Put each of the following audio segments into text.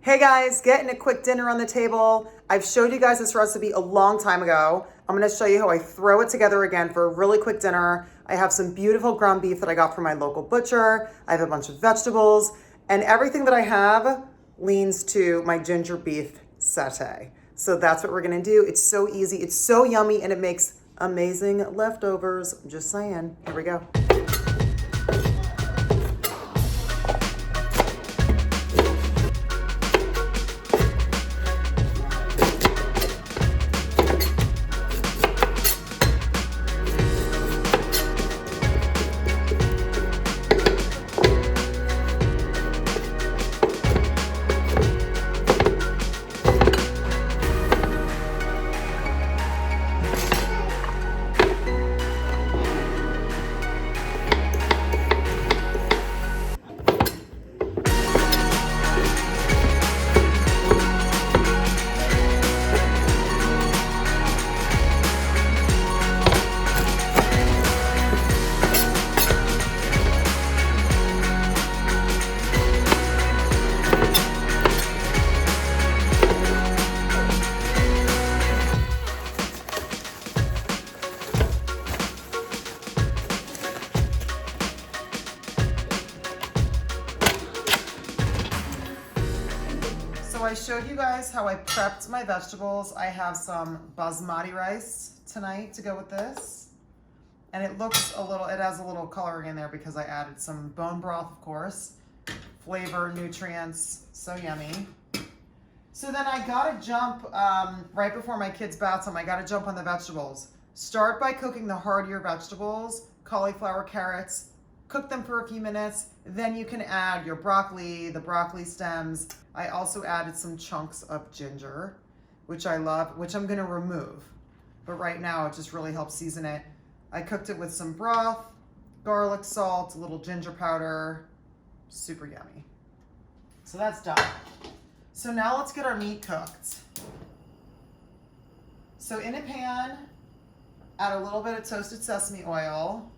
Hey guys, getting a quick dinner on the table. I've showed you guys this recipe a long time ago. I'm gonna show you how I throw it together again for a really quick dinner. I have some beautiful ground beef that I got from my local butcher. I have a bunch of vegetables, and everything that I have leans to my ginger beef satay. So that's what we're gonna do. It's so easy, it's so yummy, and it makes amazing leftovers. I'm just saying, here we go. So I showed you guys how I prepped my vegetables. I have some basmati rice tonight to go with this. And it looks a little, it has a little coloring in there because I added some bone broth, of course. Flavor, nutrients, so yummy. So then I gotta jump, right before my kids' bath time, I gotta jump on the vegetables. Start by cooking the heartier vegetables, cauliflower, carrots, cook them for a few minutes. Then you can add your broccoli, the broccoli stems. I also added some chunks of ginger, which I love, which I'm gonna remove. But right now it just really helps season it. I cooked it with some broth, garlic salt, a little ginger powder, super yummy. So that's done. So now let's get our meat cooked. So in a pan, add a little bit of toasted sesame oil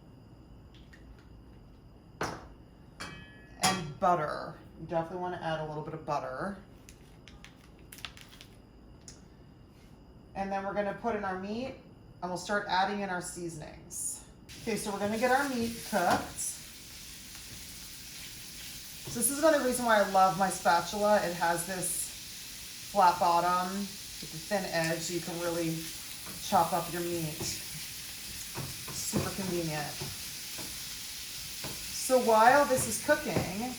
and butter. You definitely want to add a little bit of butter. And then we're going to put in our meat and we'll start adding in our seasonings. Okay, so we're going to get our meat cooked. So this is another reason why I love my spatula. It has this flat bottom with the thin edge so you can really chop up your meat. Super convenient. So while this is cooking,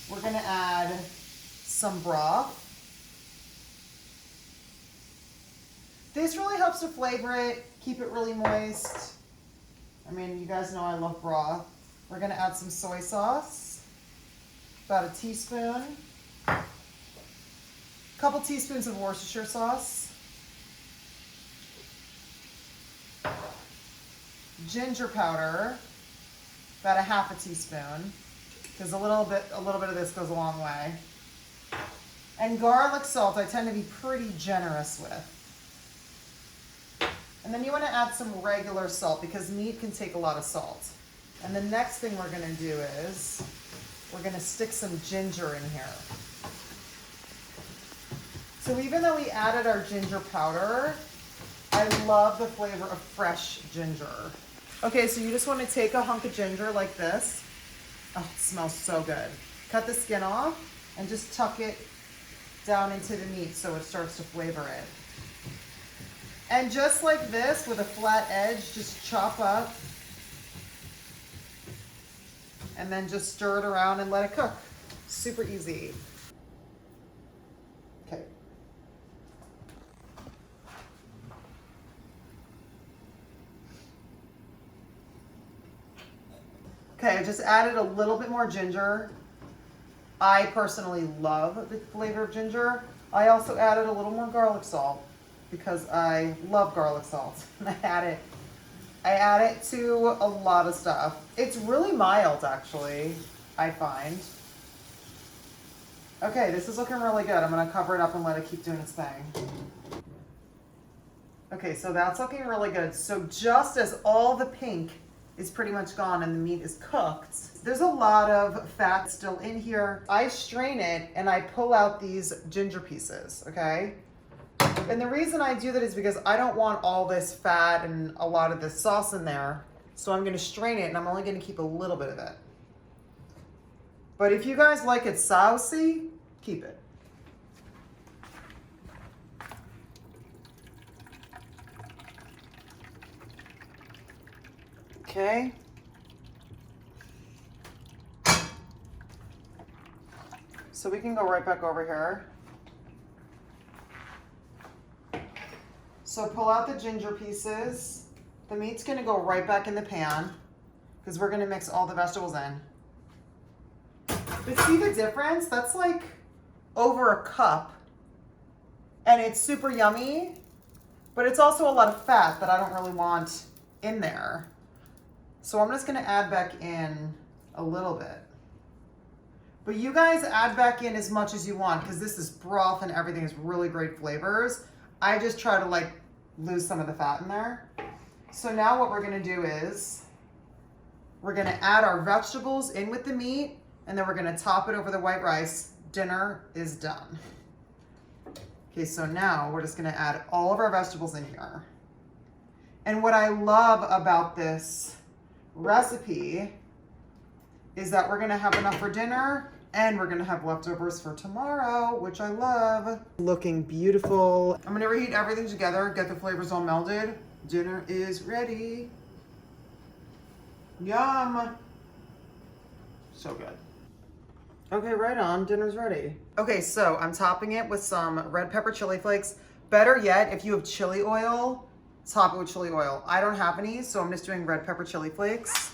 we're gonna add some broth. This really helps to flavor it, keep it really moist. I mean, you guys know I love broth. We're gonna add some soy sauce, about a teaspoon, a couple teaspoons of Worcestershire sauce, ginger powder, about a half a teaspoon, because a little bit of this goes a long way. And garlic salt, I tend to be pretty generous with. And then you want to add some regular salt because meat can take a lot of salt. And the next thing we're going to do is we're going to stick some ginger in here. So even though we added our ginger powder, I love the flavor of fresh ginger. Okay, so you just want to take a hunk of ginger like this. Oh, it smells so good. Cut the skin off and just tuck it down into the meat so it starts to flavor it. And just like this, with a flat edge, just chop up and then just stir it around and let it cook. Super easy. Okay. Okay, I just added a little bit more ginger. I personally love the flavor of ginger. I also added a little more garlic salt because I love garlic salt. I add it to a lot of stuff. It's really mild, actually, I find. Okay, this is looking really good. I'm gonna cover it up and let it keep doing its thing. Okay, so that's looking really good. So just as all the pink is pretty much gone and the meat is cooked. There's a lot of fat still in here. I strain it and I pull out these ginger pieces, okay? And the reason I do that is because I don't want all this fat and a lot of this sauce in there. So I'm gonna strain it and I'm only gonna keep a little bit of it. But if you guys like it saucy, keep it. Okay. So we can go right back over here. So pull out the ginger pieces. The meat's gonna go right back in the pan because we're gonna mix all the vegetables in. But see the difference? That's like over a cup and it's super yummy, but it's also a lot of fat that I don't really want in there. So I'm just gonna add back in a little bit. But you guys add back in as much as you want because this is broth and everything is really great flavors. I just try to like lose some of the fat in there. So now what we're gonna do is we're gonna add our vegetables in with the meat and then we're gonna top it over the white rice. Dinner is done. Okay, so now we're just gonna add all of our vegetables in here. And what I love about this recipe is that we're gonna have enough for dinner and we're gonna have leftovers for tomorrow, which I love. Looking beautiful. I'm gonna reheat everything together, get the flavors all melded. Dinner is ready. Yum. So good. Okay, right on, dinner's ready. Okay, so I'm topping it with some red pepper chili flakes. Better yet, if you have chili oil, top it with chili oil. I don't have any, so I'm just doing red pepper chili flakes.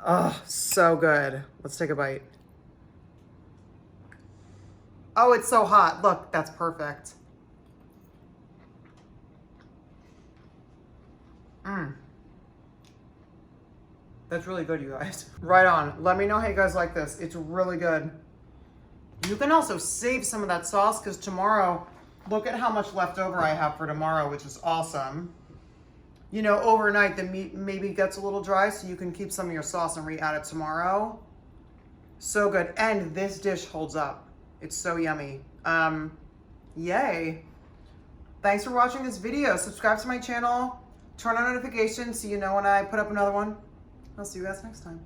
Oh, so good. Let's take a bite. Oh, it's so hot. Look, that's perfect. That's really good, you guys. Right on. Let me know how you guys like this. It's really good. You can also save some of that sauce because tomorrow, look at how much leftover I have for tomorrow, which is awesome. You know, overnight the meat maybe gets a little dry, so you can keep some of your sauce and re-add it tomorrow. So good. And this dish holds up. It's so yummy. Yay. Thanks for watching this video. Subscribe to my channel. Turn on notifications so you know when I put up another one. I'll see you guys next time.